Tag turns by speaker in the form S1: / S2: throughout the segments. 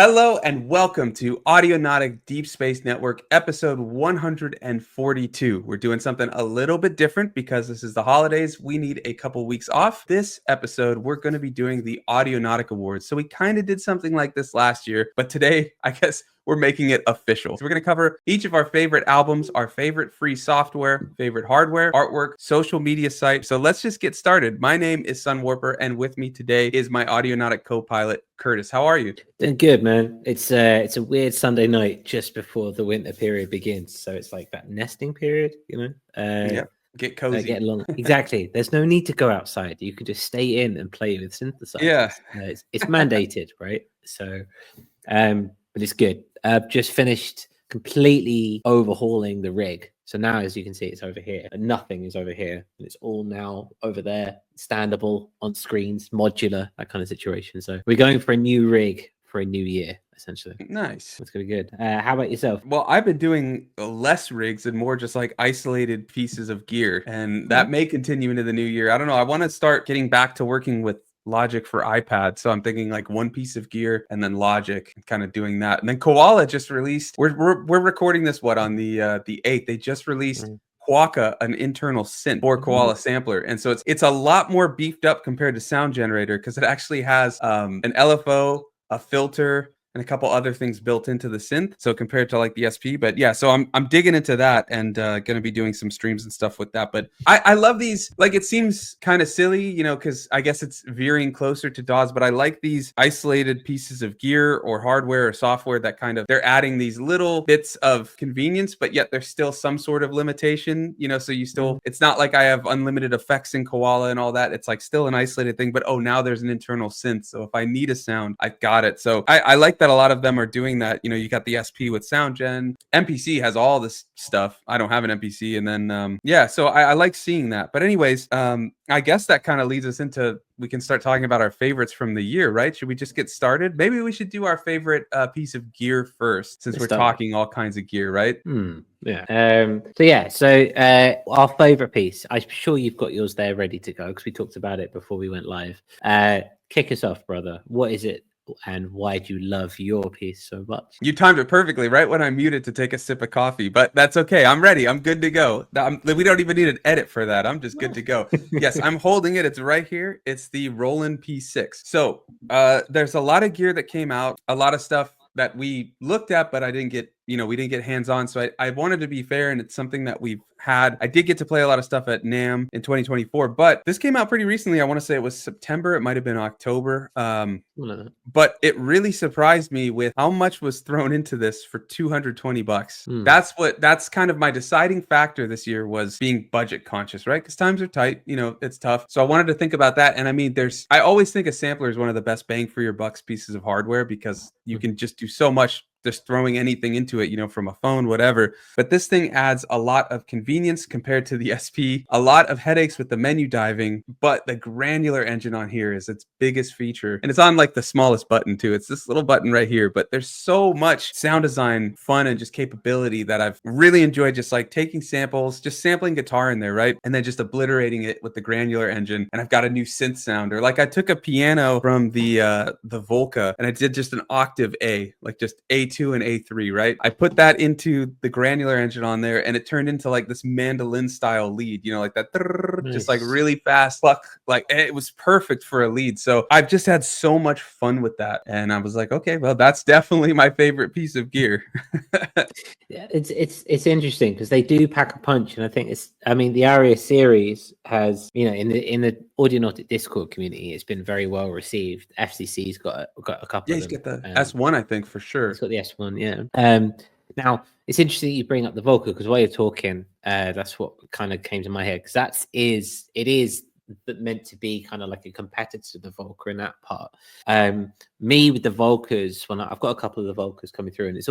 S1: Hello and welcome to Audionautic Deep Space Network, episode 142. We're doing something a little bit different because this is the holidays. We need a couple weeks off. This episode, we're going to be doing the Audionautic Awards. So we kind of did something like this last year, but today, I guess we're making it official. So we're going to cover each of our favorite albums, our favorite free software, favorite hardware, artwork, social media site. So let's just get started. My name is Sunwarper, and with me today is my Audionautic co-pilot, Curtis. How are you?
S2: Doing good, man. It's a weird Sunday night just before the winter period begins. So it's like that nesting period, you know?
S1: Yeah. Get cozy.
S2: Get along. Exactly. There's no need to go outside. You can just stay in and play with synthesizers.
S1: Yeah.
S2: It's mandated, right? So, but it's good. Just finished completely overhauling the rig. So now, as you can see, it's over here, and nothing is over here, and it's all now over there, standable on screens, modular, that kind of situation. So we're going for a new rig for a new year, essentially.
S1: Nice.
S2: That's gonna be good. How about yourself?
S1: Well, I've been doing less rigs and more just like isolated pieces of gear, and that may continue into the new year. I don't know. I want to start getting back to working with Logic for iPad. So I'm thinking like one piece of gear and then Logic, kind of doing that. And then Koala just released, we're recording this on the 8th. They just released Quokka, an internal synth for Koala sampler. And so it's a lot more beefed up compared to Sound Generator because it actually has an LFO, a filter, and a couple other things built into the synth. So compared to like the SP, but yeah, so I'm digging into that and going to be doing some streams and stuff with that. But I love these, like it seems kind of silly, you know, because I guess it's veering closer to DAWs, but I like these isolated pieces of gear or hardware or software that kind of, they're adding these little bits of convenience, but yet there's still some sort of limitation, you know, so you still, it's not like I have unlimited effects in Koala and all that. It's like still an isolated thing, but oh, now there's an internal synth. So if I need a sound, I've got it. So I like that a lot of them are doing that. You know, you got the SP with SoundGen. MPC has all this stuff. I don't have an MPC. And then, yeah, so I like seeing that. But anyways, I guess that kind of leads us into, we can start talking about our favorites from the year, right? Should we just get started? Maybe we should do our favorite piece of gear first, since we're talking all kinds of gear, right?
S2: Yeah. So our favorite piece, I'm sure you've got yours there ready to go because we talked about it before we went live. Kick us off, brother. What is it? And why do you love your piece so much?
S1: You timed it perfectly right when I muted to take a sip of coffee, but that's okay. I'm ready. I'm good to go. We don't even need an edit for that. I'm just good to go. Yes, I'm holding it. It's right here. It's the Roland P6. So there's a lot of gear that came out, a lot of stuff that we looked at, but I didn't get, you know, we didn't get hands-on. So I wanted to be fair, and it's something that we've had. I did get to play a lot of stuff at NAMM in 2024, but this came out pretty recently. I want to say it was September. It might have been October. But it really surprised me with how much was thrown into this for $220. That's kind of my deciding factor this year, was being budget conscious, right? Because times are tight, you know, it's tough. So I wanted to think about that. And I mean, I always think a sampler is one of the best bang for your bucks pieces of hardware because you can just do so much just throwing anything into it, you know, from a phone, whatever. But this thing adds a lot of convenience compared to the SP, a lot of headaches with the menu diving, but the granular engine on here is its biggest feature. And it's on like the smallest button too. It's this little button right here, but there's so much sound design fun and just capability that I've really enjoyed, just like taking samples, just sampling guitar in there, right? And then just obliterating it with the granular engine. And I've got a new synth sounder. Like I took a piano from the Volca and I did just an octave A, like just A2 and A3, right? I put that into the granular engine on there and it turned into like this mandolin style lead, you know, like that, just like really fast pluck, like it was perfect for a lead. So I've just had so much fun with that. And I was like, okay, well, that's definitely my favorite piece of gear.
S2: Yeah, it's interesting because they do pack a punch. And I think the Aria series has, you know, in the Audionautic Discord community, it's been very well received. FCC's got a couple of them.
S1: He's got the S1, I think, for sure.
S2: He's got the S1, yeah. Now, it's interesting that you bring up the Volca because while you're talking, that's what kind of came to my head because it is meant to be kind of like a competitor to the Volca in that part. Me with the Volcas, I've got a couple of the Volcas coming through, and it's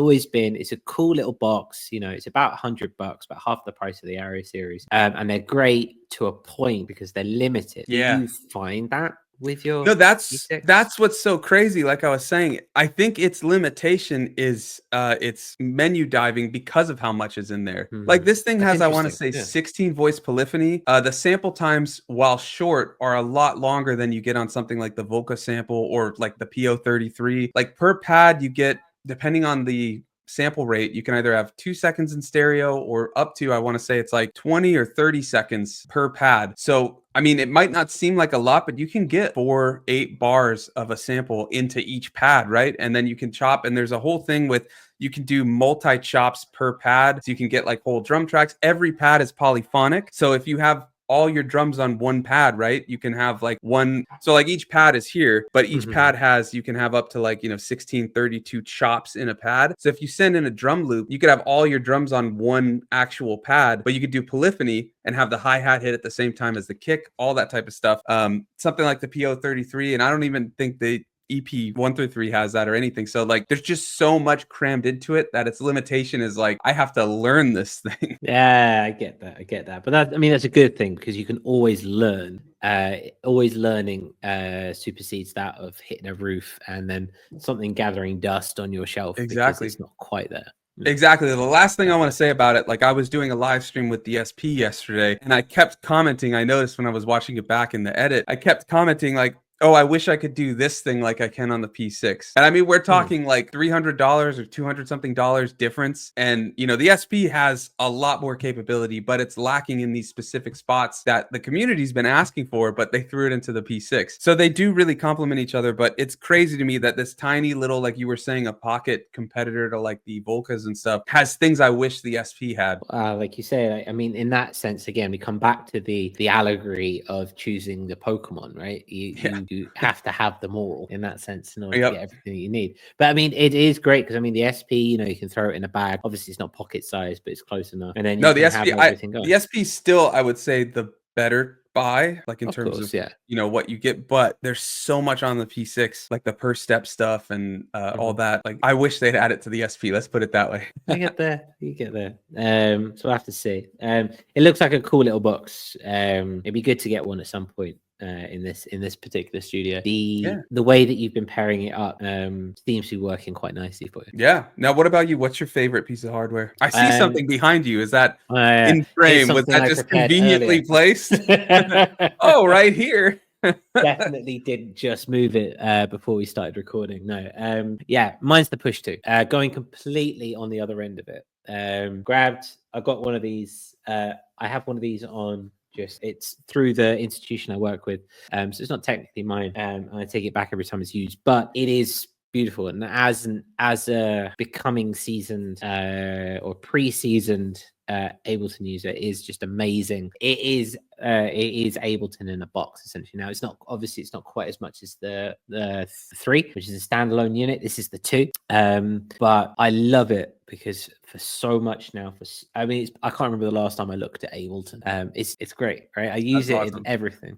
S2: a cool little box. You know, it's about $100, about half the price of the Aria series, and they're great to a point because they're limited.
S1: Yeah.
S2: Do you find that with your
S1: No, that's
S2: E6?
S1: what's so crazy. Like I was saying, I think its limitation is its menu diving because of how much is in there. Like this thing
S2: That's
S1: has, I want to
S2: interesting.
S1: say,
S2: Yeah.
S1: 16 voice polyphony. The sample times, while short, are a lot longer than you get on something like the Volca sample or like the PO33. Like per pad, you get, depending on the sample rate, you can either have 2 seconds in stereo or up to, I want to say it's like 20 or 30 seconds per pad. So I mean, it might not seem like a lot, but you can get 4-8 bars of a sample into each pad, right? And then you can chop, and there's a whole thing with, you can do multi chops per pad, so you can get like whole drum tracks. Every pad is polyphonic, so if you have all your drums on one pad, right? You can have like one, so like each pad is here, but each pad has, you can have up to like, 16, 32 chops in a pad. So if you send in a drum loop, you could have all your drums on one actual pad, but you could do polyphony and have the hi-hat hit at the same time as the kick, all that type of stuff. Something like the PO33, and I don't even think the EP 1 through 3 has that or anything. So like there's just so much crammed into it that its limitation is like, I have to learn this thing.
S2: Yeah, I get that. But that, I mean, that's a good thing because you can always learn. Always learning supersedes that of hitting a roof and then something gathering dust on your shelf because it's not quite there.
S1: Exactly. The last thing I want to say about it, like I was doing a live stream with the SP yesterday and I kept commenting. I noticed when I was watching it back in the edit, I kept commenting like, oh, I wish I could do this thing like I can on the P6. And I mean, we're talking like $300 or 200 something dollars difference. And, the SP has a lot more capability, but it's lacking in these specific spots that the community's been asking for, but they threw it into the P6. So they do really complement each other, but it's crazy to me that this tiny little, like you were saying, a pocket competitor to like the Volcas and stuff has things I wish the SP had.
S2: Like you say, I mean, in that sense, again, we come back to the allegory of choosing the Pokemon, right? You have to have them all in that sense in order to get everything you need. But I mean, it is great because I mean, the SP, you can throw it in a bag. Obviously, it's not pocket size, but it's close enough. And then you can have everything going.
S1: The SP still, I would say, the better buy, like in terms of what you get. But there's so much on the P6, like the per step stuff and all that. Like I wish they'd add it to the SP. Let's put it that way.
S2: You get there. So I have to say, it looks like a cool little box. It'd be good to get one at some point. In this particular studio, the way that you've been pairing it up seems to be working quite nicely for you.
S1: Yeah. Now, what about you? What's your favorite piece of hardware? I see something behind you. Is that in frame? Was that just conveniently placed? Oh, right here.
S2: Definitely didn't just move it before we started recording. No. Yeah, mine's the Push 2. Going completely on the other end of it. I got one of these. I have one of these on. It's through the institution I work with, so it's not technically mine. I take it back every time it's used, but it is beautiful. And as a becoming seasoned or pre-seasoned Ableton user, is just amazing. It is Ableton in a box essentially. Now it's not quite as much as the 3, which is a standalone unit. This is the 2, but I love it because for so much now, I can't remember the last time I looked at Ableton. It's great, right? I use it in everything.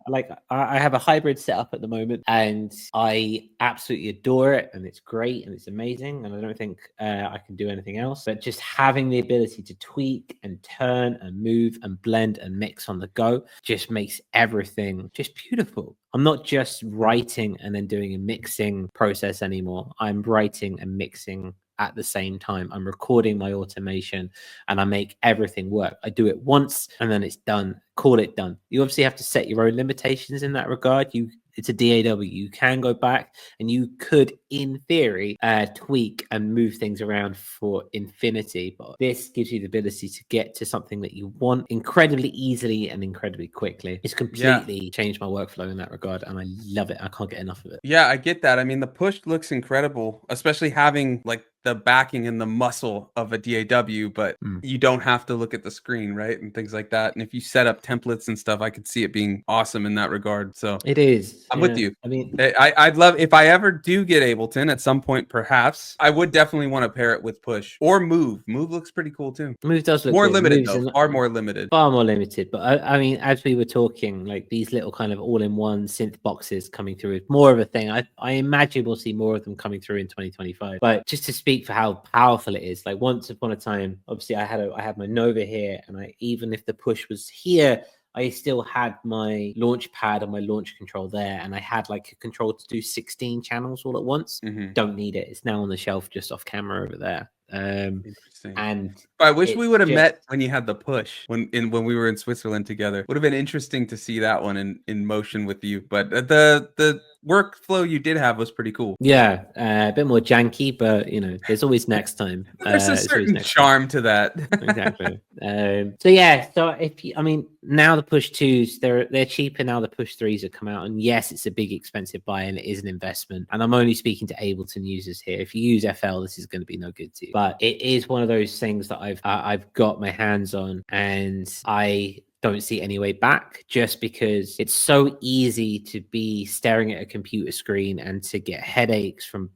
S2: Like I have a hybrid setup at the moment and I absolutely adore it, and it's great and it's amazing, and I don't think I can do anything else. But just having the ability to tweak and turn and move and blend and mix on the go just makes everything just beautiful. I'm not just writing and then doing a mixing process anymore. I'm writing and mixing at the same time. I'm recording my automation and I make everything work. I do it once and then it's done. Call it done. You obviously have to set your own limitations in that regard. It's a DAW. You can go back and you could, in theory, tweak and move things around for infinity. But this gives you the ability to get to something that you want incredibly easily and incredibly quickly. It's completely changed my workflow in that regard, and I love it. I can't get enough of it.
S1: Yeah, I get that. I mean, the Push looks incredible, especially having like the backing and the muscle of a DAW, but you don't have to look at the screen, right? And things like that. And if you set up templates and stuff, I could see it being awesome in that regard. So
S2: it is.
S1: I'm with you. I mean, I'd love, if I ever do get Ableton at some point, perhaps I would definitely want to pair it with Push or Move. Move looks pretty cool too.
S2: Move does look
S1: more
S2: good.
S1: limited though, far more limited.
S2: Far more limited. But I mean, as we were talking, like these little kind of all-in-one synth boxes coming through is more of a thing. I imagine we'll see more of them coming through in 2025. But just to speak for how powerful it is, like once upon a time, obviously I had my Nova here, and even if the Push was here, I still had my launch pad and my launch control there, and I had like a control to do 16 channels all at once. Don't need it. It's now on the shelf just off camera over there.
S1: Interesting.
S2: And
S1: I wish we would have
S2: just
S1: met when you had the push when we were in Switzerland together. Would have been interesting to see that one in motion with you. But the workflow you did have was pretty cool.
S2: Yeah, a bit more janky, but you know, there's always next time.
S1: There's a
S2: There's always
S1: certain
S2: next
S1: charm to that.
S2: exactly. So yeah, so if you, I mean, now the push 2s they're cheaper now. The push 3s have come out, and yes, it's a big expensive buy and it is an investment. And I'm only speaking to Ableton users here. If you use FL, this is going to be no good to you. But it is one of those things that I've got my hands on, and I don't see any way back, just because it's so easy to be staring at a computer screen and to get headaches from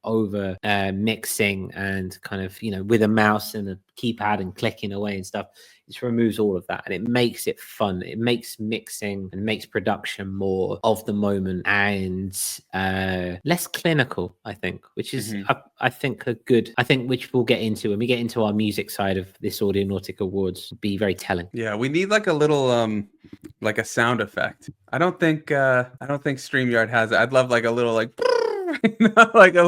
S2: over mixing and kind of, you know, with a mouse and a keypad and clicking away and stuff. It removes all of that, and it makes it fun. It makes mixing and makes production more of the moment and less clinical, I think, which is I think a good, I think, which we'll get into when we get into our music side of this Audionautic Awards, be very telling.
S1: Yeah, we need like a little like a sound effect. I don't think StreamYard has it. I'd love like a little like like a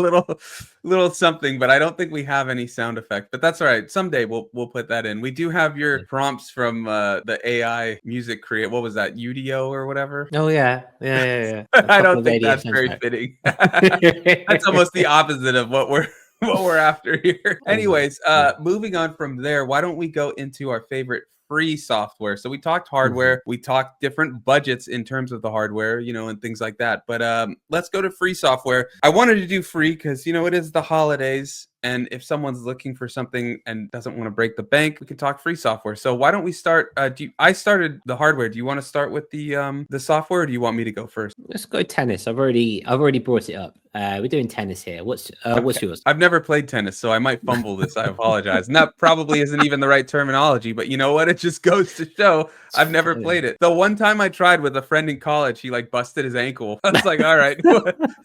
S1: little something, but I don't think we have any sound effect. But that's all right. Someday we'll put that in. We do have your prompts from the AI music create. What was that? Udio or whatever?
S2: Oh yeah.
S1: I don't think that's very fitting. That's almost the opposite of what we're after here. Anyways, moving on from there, why don't we go into our favorite free software? So we talked hardware, we talked different budgets in terms of the hardware, you know, and things like that. But let's go to free software. I wanted to do free because, you know, it is the holidays. And if someone's looking for something and doesn't want to break the bank, we can talk free software. So why don't we start? I started the hardware. Do you want to start with the software, or do you want me to go first?
S2: Let's go tennis. I've already brought it up. We're doing tennis here. What's yours?
S1: I've never played tennis, so I might fumble this. I apologize. And that probably isn't even the right terminology, but you know what? It just goes to show I've never played it. The one time I tried with a friend in college, he like busted his ankle. I was like, all right,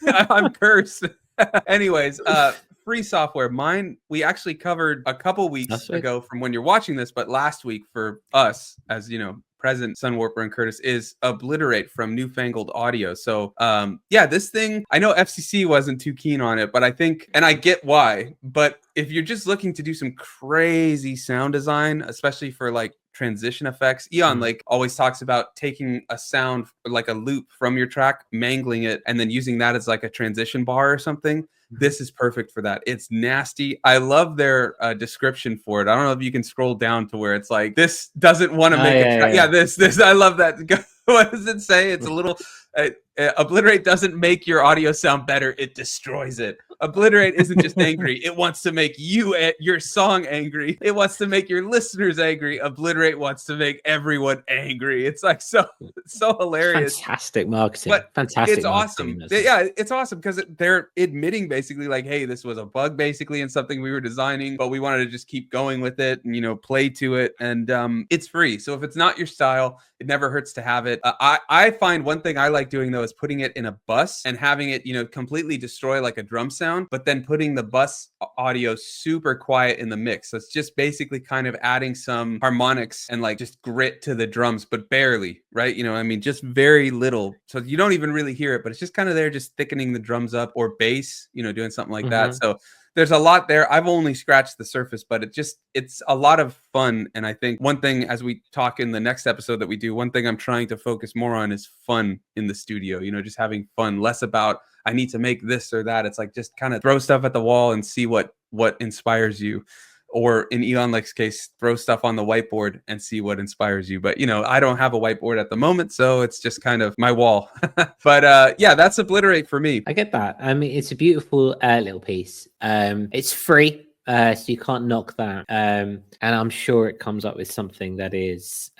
S1: I'm cursed. Anyways, free software. Mine, we actually covered a couple weeks ago from when you're watching this, but last week for us, as you know, present Sunwarper and Curtis, is Obliterate from Newfangled Audio. So yeah, this thing, I know FCC wasn't too keen on it, but I think, and I get why, but if you're just looking to do some crazy sound design, especially for like transition effects, Eonlake always talks about taking a sound like a loop from your track, mangling it, and then using that as like a transition bar or something. This is perfect for that. It's nasty. I love their description for it. I don't know if you can scroll down to where it's like, this doesn't want to make a track. Yeah, this. I love that. What does it say? It's a little... Obliterate doesn't make your audio sound better. It destroys it. Obliterate isn't just angry. It wants to make your song angry. It wants to make your listeners angry. Obliterate wants to make everyone angry. It's like so hilarious.
S2: Fantastic marketing.
S1: But
S2: fantastic.
S1: It's awesome. Yeah, it's awesome because they're admitting basically like, hey, this was a bug basically and something we were designing, but we wanted to just keep going with it and, you know, play to it. And it's free. So if it's not your style, it never hurts to have it. I find one thing I like doing though is putting it in a bus and having it, you know, completely destroy like a drum sound, but then putting the bus audio super quiet in the mix. So it's just basically kind of adding some harmonics and like just grit to the drums, but barely, right? You know, I mean, just very little. So you don't even really hear it, but it's just kind of there, just thickening the drums up, or bass, you know, doing something like that. So there's a lot there. I've only scratched the surface, but it's a lot of fun. And I think one thing, as we talk in the next episode that we do, one thing I'm trying to focus more on is fun in the studio, you know, just having fun, less about I need to make this or that. It's like just kind of throw stuff at the wall and see what inspires you. Or in Eonlake's case, throw stuff on the whiteboard and see what inspires you. But, you know, I don't have a whiteboard at the moment, so it's just kind of my wall. But yeah, that's Obliterate for me.
S2: I get that. I mean, it's a beautiful little piece. It's free, so you can't knock that. And I'm sure it comes up with something that is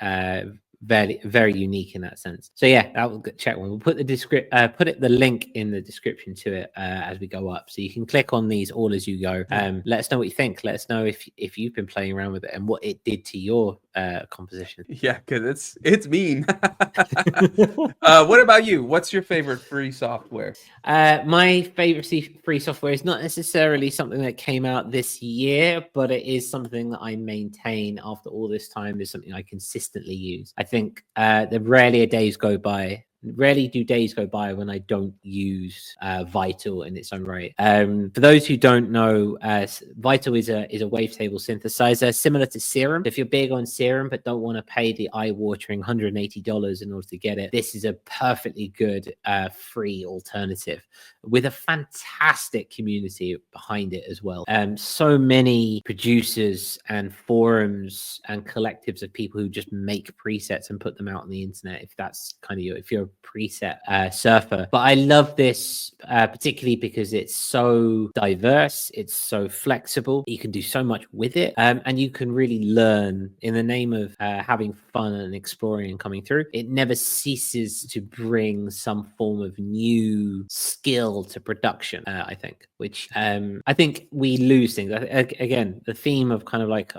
S2: very, very unique in that sense. So yeah, I'll check one. We'll put the link in the description to it as we go up, so you can click on these all as you go. Let us know what you think. Let us know if you've been playing around with it and what it did to your composition.
S1: Yeah, because it's mean. What about you? What's your favorite free software?
S2: My favorite free software is not necessarily something that came out this year, but it is something that I maintain after all this time. Is something I consistently use. I think there rarely do days go by when I don't use Vital in its own right. For those who don't know, Vital is a wavetable synthesizer similar to Serum. If you're big on Serum but don't want to pay the eye-watering $180 in order to get it, this is a perfectly good free alternative with a fantastic community behind it as well. So many producers and forums and collectives of people who just make presets and put them out on the internet, if that's kind of if you're a preset surfer. But I love this particularly because it's so diverse, it's so flexible, you can do so much with it, and you can really learn in the name of having fun and exploring and coming through. It never ceases to bring some form of new skill to production, I think, which I think we lose things. Again, the theme of kind of like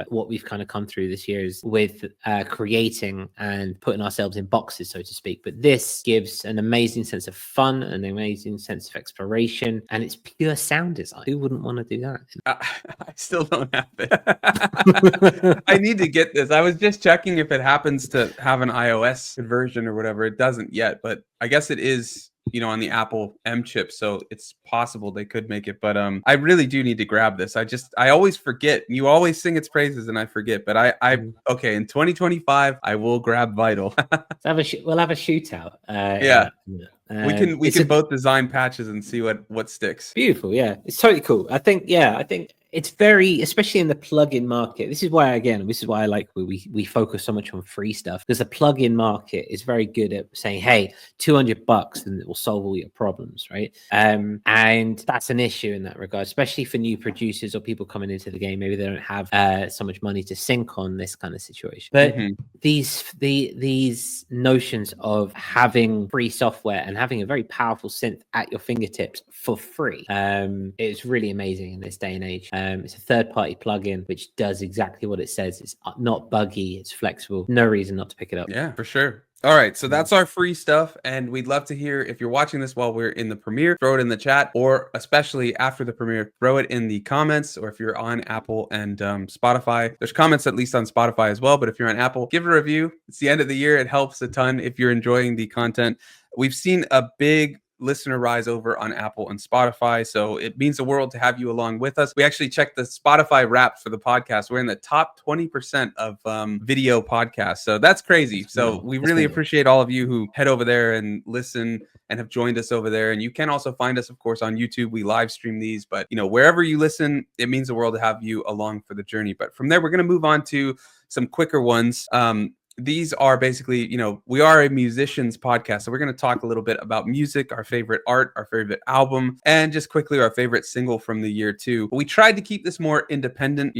S2: what we've kind of come through this year is with creating and putting ourselves in boxes, so to speak. But this gives an amazing sense of fun, an amazing sense of exploration, and it's pure sound design. Who wouldn't want to do that?
S1: I still don't have it. I need to get this. I was just checking if it happens to have an iOS version or whatever. It doesn't yet, but I guess it is, on the Apple M chip, so it's possible they could make it. But I really do need to grab this. I always forget. You always sing its praises and I forget. But okay, in 2025 I will grab Vital.
S2: We'll have a shootout.
S1: Yeah. We can both design patches and see what sticks.
S2: Beautiful. Yeah, it's totally cool. I think it's very, especially in the plugin market. This is why I like we focus so much on free stuff, because the plugin market is very good at saying, hey, $200 and it will solve all your problems, right? And that's an issue in that regard, especially for new producers or people coming into the game. Maybe they don't have so much money to sink on this kind of situation. But these notions of having free software and having a very powerful synth at your fingertips for free is really amazing in this day and age. It's a third-party plugin which does exactly what it says. It's not buggy, it's flexible. No reason not to pick it up.
S1: Yeah, for sure. All right, so that's our free stuff, and we'd love to hear if you're watching this while we're in the premiere, throw it in the chat, or especially after the premiere, throw it in the comments, or if you're on Apple and Spotify. There's comments at least on Spotify as well, but if you're on Apple, give a review. It's the end of the year. It helps a ton if you're enjoying the content. We've seen a big listener rise over on Apple and Spotify, so it means the world to have you along with us. We actually checked the Spotify Wrapped for the podcast. We're in the top 20% of video podcasts, so that's crazy. So we really appreciate all of you who head over there and listen and have joined us over there. And you can also find us, of course, on YouTube. We live stream these, but wherever you listen, it means the world to have you along for the journey. But from there, we're going to move on to some quicker ones. These are basically, we are a musicians podcast. So we're going to talk a little bit about music, our favorite art, our favorite album, and just quickly our favorite single from the year too. We tried to keep this more independent,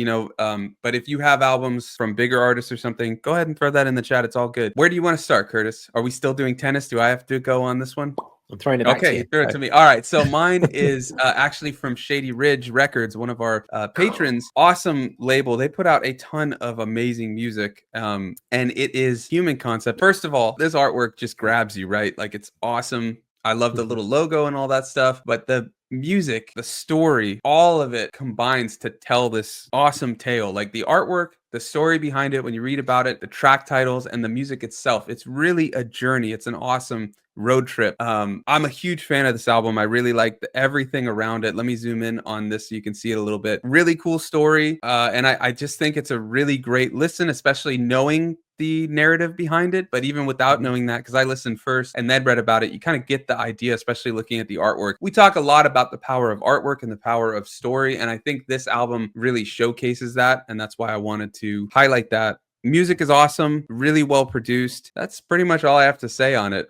S1: but if you have albums from bigger artists or something, go ahead and throw that in the chat. It's all good. Where do you want to start, Curtis? Are we still doing tennis? Do I have to go on this one?
S2: I'm throwing it back to you.
S1: Throw it to me. All right. So mine is actually from Shady Ridge Records, one of our patrons. Awesome label. They put out a ton of amazing music, and it is Human Concept. First of all, this artwork just grabs you, right? Like, it's awesome. I love the little logo and all that stuff, but the music, the story, all of it combines to tell this awesome tale. Like the artwork, the story behind it, when you read about it, the track titles, and the music itself. It's really a journey. It's an awesome road trip. I'm a huge fan of this album. I really like everything around it. Let me zoom in on this so you can see it a little bit. Really cool story. And I just think it's a really great listen, especially knowing the narrative behind it. But even without knowing that, because I listened first and then read about it, you kind of get the idea, especially looking at the artwork. We talk a lot about the power of artwork and the power of story, and I think this album really showcases that, and that's why I wanted to highlight that. Music is awesome, really well produced. That's pretty much all I have to say on it.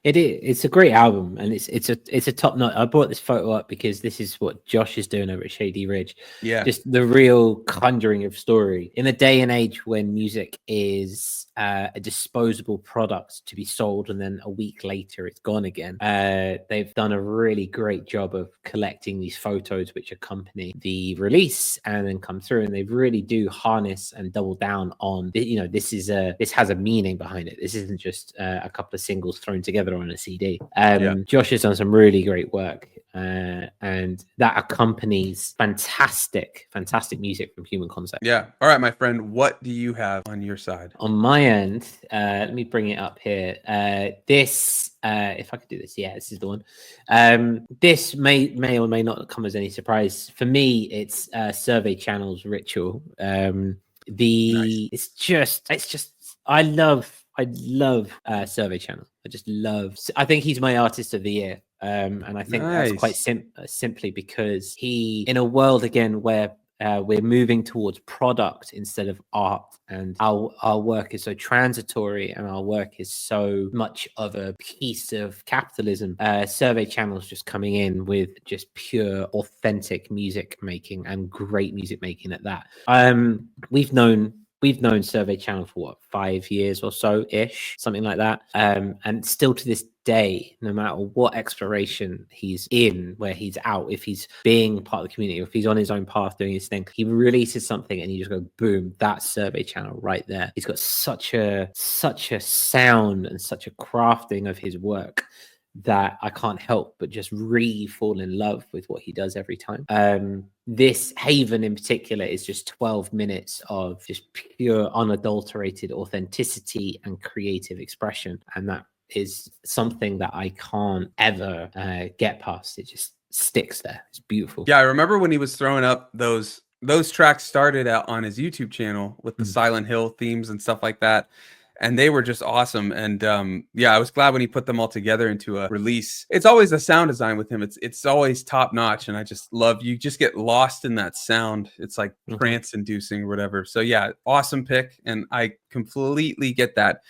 S2: It is. It's a great album, and it's a top notch. I brought this photo up because this is what Josh is doing over at Shady Ridge.
S1: Yeah,
S2: just the real conjuring of story in a day and age when music is a disposable product to be sold, and then a week later it's gone again. They've done a really great job of collecting these photos which accompany the release and then come through, and they really do harness and double down on on, you know, this has a meaning behind it. This isn't just a couple of singles thrown together on a CD. Josh has done some really great work, and that accompanies fantastic music from Human Concept.
S1: Yeah. All right, my friend, what do you have on your side?
S2: On my end, let me bring it up here. This, if I could do this, yeah, this is the one. This may or may not come as any surprise. For me, it's Survey Channel's Ritual.
S1: Nice.
S2: It's just I love Survey Channel. I think he's my artist of the year. And I think that's quite simply because he, in a world again where we're moving towards product instead of art, and our work is so transitory and our work is so much of a piece of capitalism. Survey Channel's just coming in with just pure authentic music making, and great music making at that. We've known Survey Channel for what, 5 years or so ish, something like that. And still to this day, no matter what exploration he's in, where he's out, if he's being part of the community, if he's on his own path doing his thing, he releases something and you just go, boom, that's Survey Channel right there. He's got such a sound and such a crafting of his work that I can't help but just really fall in love with what he does every time. This Haven in particular is just 12 minutes of just pure unadulterated authenticity and creative expression, and that is something that I can't ever get past. It just sticks there. It's beautiful.
S1: Yeah, I remember when he was throwing up those tracks started out on his YouTube channel with the Silent Hill themes and stuff like that. And they were just awesome. And yeah, I was glad when he put them all together into a release. It's always the sound design with him. It's always top notch. And I just love, you just get lost in that sound. It's like trance inducing or whatever. So yeah, awesome pick. And I completely get that.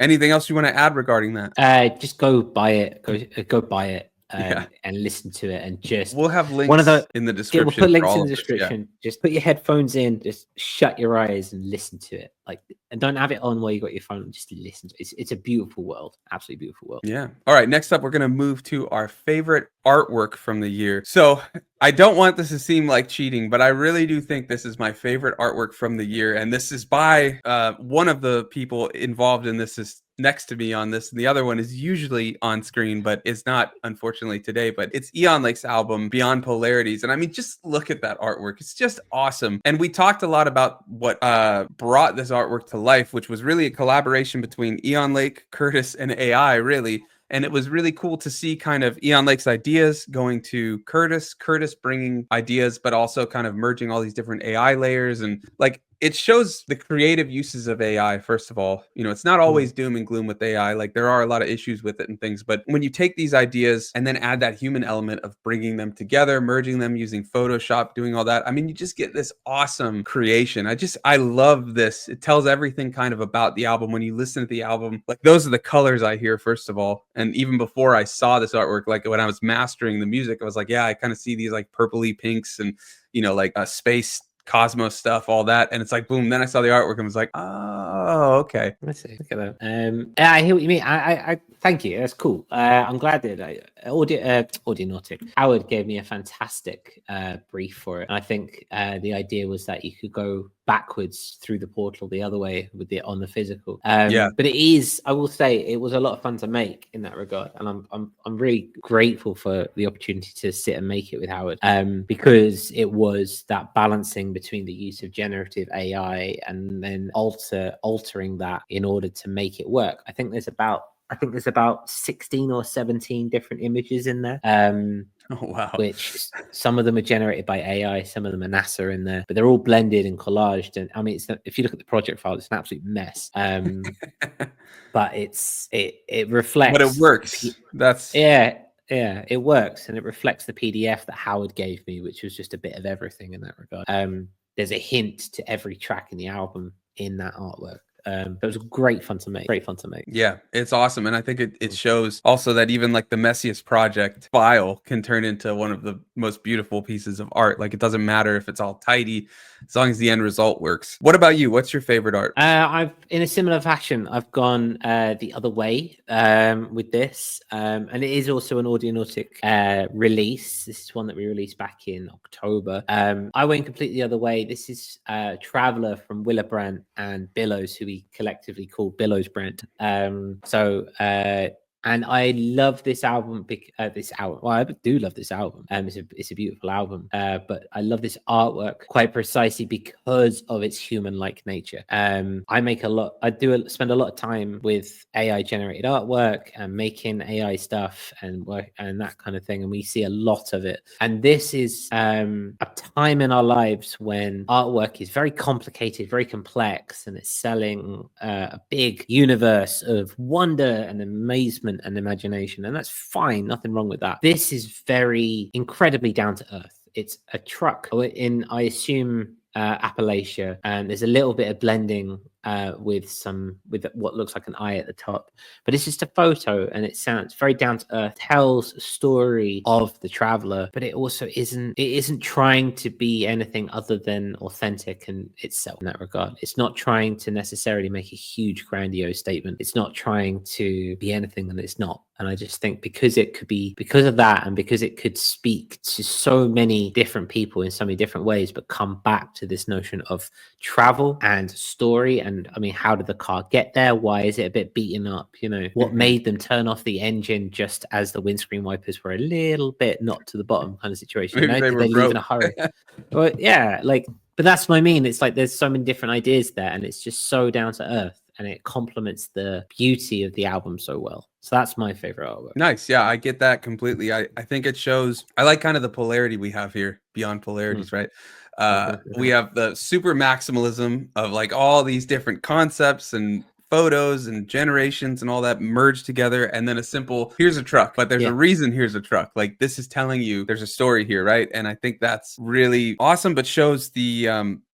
S1: Anything else you want to add regarding that?
S2: Just go buy it. Go buy it. And listen to it, and just
S1: we'll have links in the description.
S2: We'll put links in the description. Just put your headphones in, just shut your eyes and listen to it. And don't have it on while you got your phone. Just listen to it. It's a beautiful world, absolutely beautiful world.
S1: Yeah. All right. Next up, we're gonna move to our favorite artwork from the year. So I don't want this to seem like cheating, but I really do think this is my favorite artwork from the year, and this is by one of the people involved in this is next to me on this, and the other one is usually on screen but is not, unfortunately, today. But it's Eonlake's album Beyond Polarities, and I mean, just look at that artwork. It's just awesome. And we talked a lot about what brought this artwork to life, which was really a collaboration between Eonlake, Curtis, and AI, really. And it was really cool to see kind of Eonlake's ideas going to Curtis bringing ideas, but also kind of merging all these different AI layers. And like, it shows the creative uses of AI, first of all. You know, it's not always doom and gloom with AI. Like, there are a lot of issues with it and things. But when you take these ideas and then add that human element of bringing them together, merging them using Photoshop, doing all that, I mean, you just get this awesome creation. I love this. It tells everything kind of about the album. When you listen to the album, like, those are the colors I hear, first of all. And even before I saw this artwork, like when I was mastering the music, I was like, yeah, I kind of see these like purpley pinks and, you know, like space Cosmos stuff, all that, and it's like boom. Then I saw the artwork and was like, oh, okay.
S2: Let's see. Look at that. I hear what you mean. I thank you. That's cool. I'm glad that Audionautic Howard gave me a fantastic brief for it. And I think the idea was that you could go backwards through the portal the other way with it on the physical. But it is, I will say, it was a lot of fun to make in that regard, and I'm really grateful for the opportunity to sit and make it with Howard, because it was that balancing between the use of generative AI and then altering that in order to make it work. I think there's about 16 or 17 different images in there.
S1: Oh, wow.
S2: Which some of them are generated by AI, some of them are NASA in there, but they're all blended and collaged. And I mean, if you look at the project file, it's an absolute mess. But it reflects.
S1: But it works.
S2: It works, and it reflects the PDF that Howard gave me, which was just a bit of everything in that regard. There's a hint to every track in the album in that artwork. But it was great fun to make. Great fun to make.
S1: Yeah, it's awesome. And I think it shows also that even like the messiest project file can turn into one of the most beautiful pieces of art. Like it doesn't matter if it's all tidy, as long as the end result works. What about you? What's your favorite art?
S2: I've, in a similar fashion, I've gone the other way with this. And it is also an Audionautic release. This is one that we released back in October. I went completely the other way. This is Traveler from Willebrant and Billows, who we collectively call Billowsbrant. And I love this album. Well, I do love this album. It's a beautiful album. But I love this artwork quite precisely because of its human-like nature. I do spend a lot of time with AI-generated artwork and making AI stuff and work and that kind of thing. And we see a lot of it. And this is a time in our lives when artwork is very complicated, very complex, and it's selling a big universe of wonder and amazement and imagination, and that's fine, nothing wrong with that. This is very incredibly down to earth. It's a truck in, I assume, Appalachia, and there's a little bit of blending with what looks like an eye at the top, but it's just a photo, and it sounds very down to earth, tells a story of the traveler, but it also isn't trying to be anything other than authentic and itself in that regard. It's not trying to necessarily make a huge grandiose statement. It's not trying to be anything that it's not. And I just think because of that, and because it could speak to so many different people in so many different ways, but come back to this notion of travel and story. And I mean, how did the car get there? Why is it a bit beaten up? You know, what made them turn off the engine just as the windscreen wipers were a little bit not to the bottom kind of situation?
S1: Maybe they were
S2: leave
S1: broke.
S2: in a hurry? Well, yeah, but that's what I mean. It's like there's so many different ideas there, and it's just so down to earth, and it complements the beauty of the album so well. So that's my favorite artwork.
S1: Nice. Yeah, I get that completely. I think it shows, I like kind of the polarity we have here beyond polarities, right? We have the super maximalism of like all these different concepts and photos and generations and all that merged together, and then a simple here's a truck, but there's a reason here's a truck. Like this is telling you there's a story here, right? And I think that's really awesome, but shows the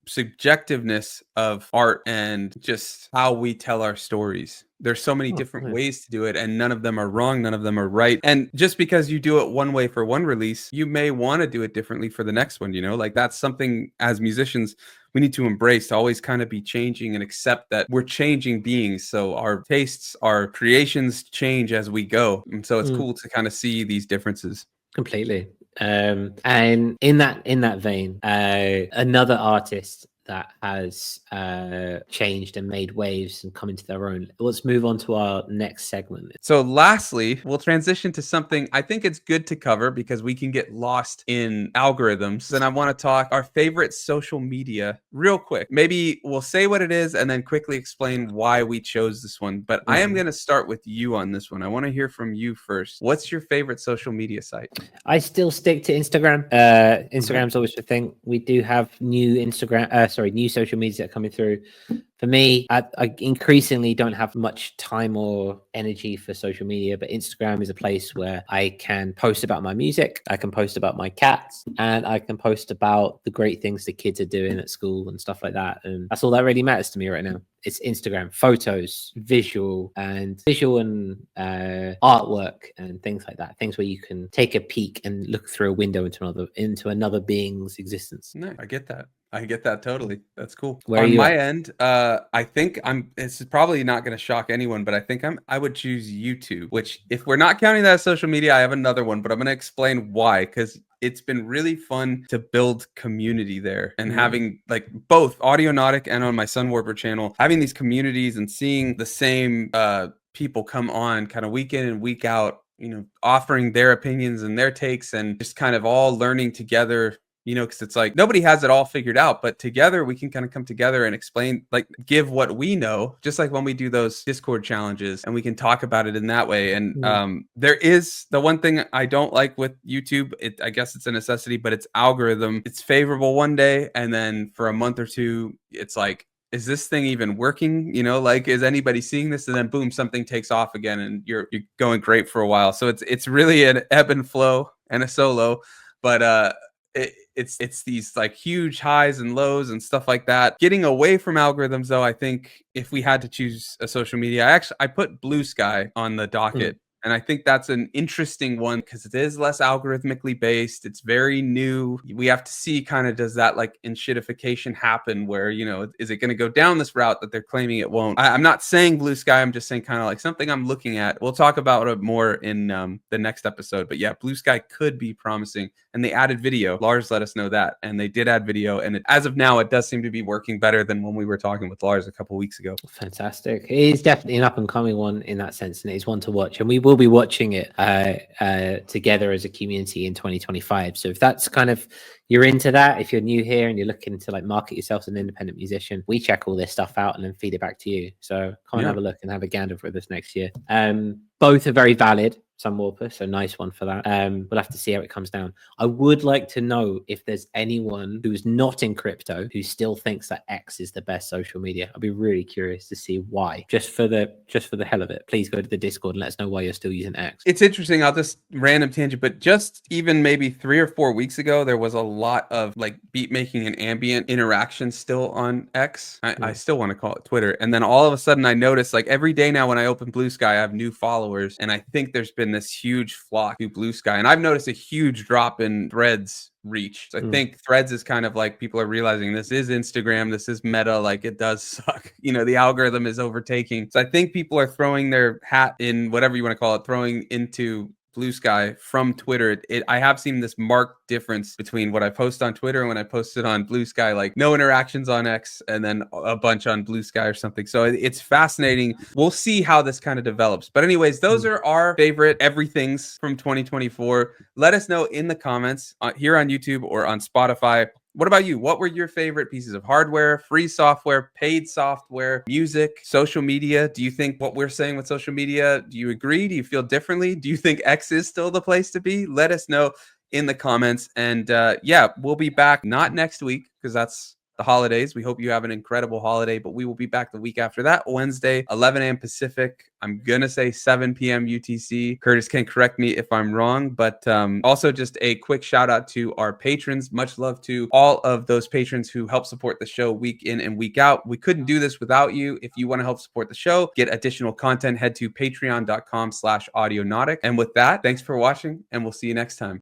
S1: subjectiveness of art and just how we tell our stories. There's so many different ways to do it, and none of them are wrong, none of them are right. And just because you do it one way for one release, you may want to do it differently for the next one, you know? Like that's something as musicians we need to embrace, to always kind of be changing and accept that we're changing beings. So our tastes, our creations change as we go. And so it's cool to kind of see these differences.
S2: Completely. And in that vein, another artist that has changed and made waves and come into their own. Let's move on to our next segment.
S1: So lastly, we'll transition to something I think it's good to cover because we can get lost in algorithms. And I want to talk our favorite social media real quick. Maybe we'll say what it is and then quickly explain why we chose this one. But I am going to start with you on this one. I want to hear from you first. What's your favorite social media site?
S2: I still stick to Instagram. Instagram's always the thing. We do have new new social media that are coming through. For me, I increasingly don't have much time or energy for social media, but Instagram is a place where I can post about my music, I can post about my cats, and I can post about the great things the kids are doing at school and stuff like that. And that's all that really matters to me right now. It's Instagram, photos, visual and artwork and things like that. Things where you can take a peek and look through a window into another being's existence.
S1: No, I get that. I get that totally. That's cool.
S2: Where
S1: on
S2: are you
S1: my
S2: at?
S1: end, I think this is probably not going to shock anyone, but I think I would choose YouTube, which if we're not counting that as social media, I have another one, but I'm going to explain why, because it's been really fun to build community there and having like both Audionautic and on my Sunwarper channel, having these communities and seeing the same people come on kind of week in and week out, you know, offering their opinions and their takes and just kind of all learning together. You know, because it's like nobody has it all figured out, but together we can kind of come together and explain, like give what we know, just like when we do those Discord challenges and we can talk about it in that way. And there is the one thing I don't like with YouTube. I guess it's a necessity, but it's algorithm. It's favorable one day, and then for a month or two, it's like, is this thing even working? You know, like, is anybody seeing this? And then boom, something takes off again, and you're going great for a while. So it's really an ebb and flow and a solo, but it's these like huge highs and lows and stuff like that. Getting away from algorithms, though, I think if we had to choose a social media, I put Blue Sky on the docket. And I think that's an interesting one because it is less algorithmically based. It's very new. We have to see kind of, does that like enshittification happen where, you know, is it going to go down this route that they're claiming it won't? I'm not saying Blue Sky. I'm just saying kind of like something I'm looking at. We'll talk about it more in the next episode. But yeah, Blue Sky could be promising. And they added video. Lars let us know that. And they did add video. And as of now, it does seem to be working better than when we were talking with Lars a couple weeks ago.
S2: Fantastic. It is definitely an up and coming one in that sense. And it is one to watch. And we will be watching it together as a community in 2025. So if that's kind of, you're into that, if you're new here and you're looking to like market yourself as an independent musician, we check all this stuff out and then feed it back to you. So come and have a look and have a gander for this next year. Both are very valid. Sun Warper, so nice one for that. We'll have to see how it comes down. I would like to know if there's anyone who's not in crypto who still thinks that X is the best social media. I'd be really curious to see why. Just for the hell of it, please go to the Discord and let us know why you're still using X.
S1: It's interesting. I'll just random tangent, but just even maybe 3 or 4 weeks ago, there was a lot of like beat making and ambient interaction still on X. I still want to call it Twitter. And then all of a sudden I noticed like every day now when I open Blue Sky, I have new followers. And I think there's been this huge flock to Blue Sky. And I've noticed a huge drop in Threads reach. So I think Threads is kind of like people are realizing this is Instagram, this is Meta, like it does suck. You know, the algorithm is overtaking. So I think people are throwing their hat in, whatever you want to call it, throwing into Blue Sky from Twitter. I have seen this marked difference between what I post on Twitter and when I posted on Blue Sky, like no interactions on X and then a bunch on Blue Sky or something. So it's fascinating. We'll see how this kind of develops. But anyways, those are our favorite everythings from 2024. Let us know in the comments here on YouTube or on Spotify. What about you? What were your favorite pieces of hardware, free software, paid software, music, social media? Do you think what we're saying with social media, do you agree? Do you feel differently? Do you think X is still the place to be? Let us know in the comments. And yeah, we'll be back not next week because that's the holidays. We hope you have an incredible holiday, but we will be back the week after that, Wednesday, 11 a.m. Pacific. I'm going to say 7 p.m. UTC. Curtis can correct me if I'm wrong, but also just a quick shout out to our patrons. Much love to all of those patrons who help support the show week in and week out. We couldn't do this without you. If you want to help support the show, get additional content, head to patreon.com/Audionautic. And with that, thanks for watching and we'll see you next time.